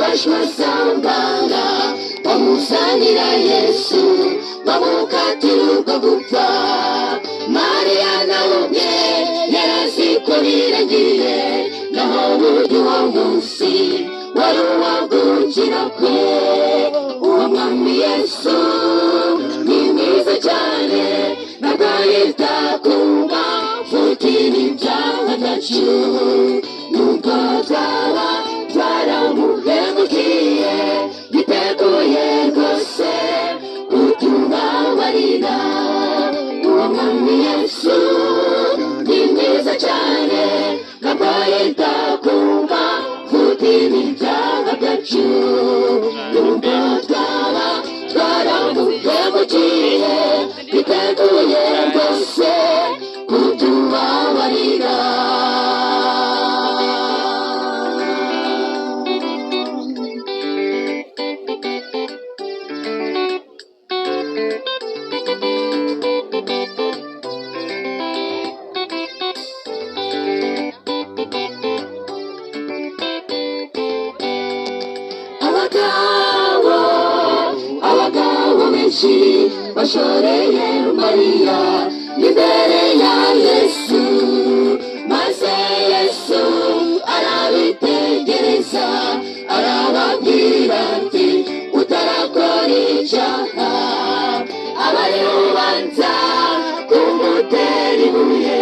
bashwasambanga bamusanira Yesu bamukatira ubwo gupfa. Mariya nawe ubwe yarazi ko biragiye, naho burya uwo munsi wari uwagukira kwe. Uwo mwami Yesu ni mwiza cyane, ntabwo yita ku mafuti n'ibyaha byacu. Nubwo twaba twaramuhemukiye, yiteguye rwose kutubabarira. Uwo mwami Yesu ni mwiza cyane, ntabwo yita ku mafuti n'ibyaha byacu. Nubwo twaba twaramuhemukiye, yiteguye rwose kutubabarira. Abagabo benshi bashoreye Mariya imbere ya Yesu, maze Yesu arabitegereza arababwira ati utarakora icyaha abari ubanza kumutera ibuye,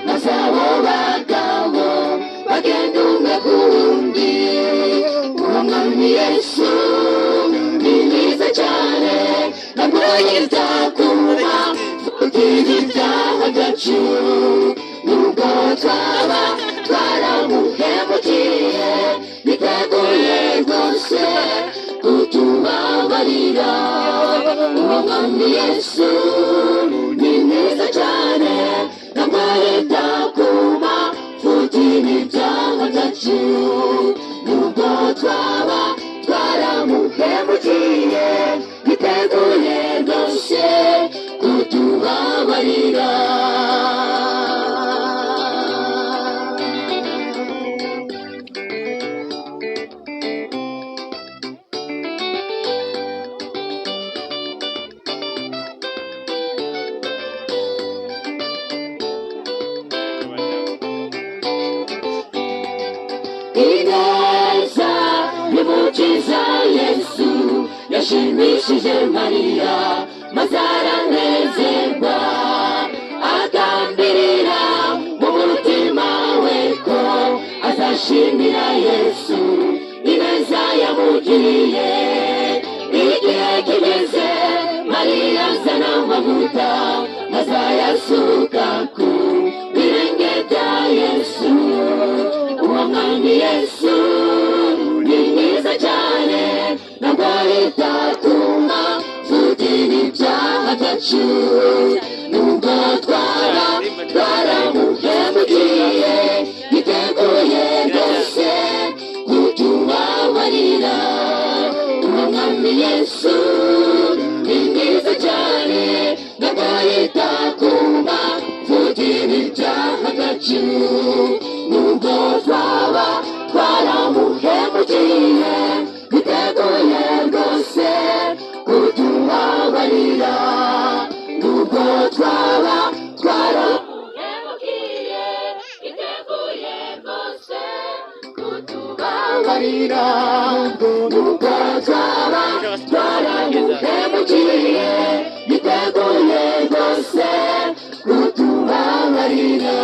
maze abo bagabo bagenda umwe ku wundi. Uwo mwami Yesu ni mwiza cyane, ntabwo yita ku mafuti n'ibyaha byacu. Nubwo twaba twaramuhemukiye, yiteguye rwose kutubabarira. Uwo mwami Yesu ni mwiza cyane, ntabwo yita ku mafuti n'ibyaha byacu. Nubwo twaba twaramuhemukiye, yiteguye rwose kutubabarira. Ineza y'umukiza Yesu yashimishije Mariya, maze aranezerwa agambirira mu mutima we ko azashimira Yesu ineza yamugiriye. Igihe kigeze Mariya azana amavuta, maze ayasuka ku birenge bya Yesu. Uwo mwami Yesu ni mwiza cyane, ntabwo yita ku mafuti n'ibyaha byacu. Nubwo twaba twaramuhemukiye, yiteguye rwose kutubabarira. Uwo mwami Yesu ni mwiza cyane, ntabwo yita ku mafuti n'ibyaha byacu. Nubwo twaba twaramuhemukiye, yiteguye rwose kutubabarira. Nubwo twaba twaramuhemukiye, yiteguye rwose kutubabarira. Nubwo twaba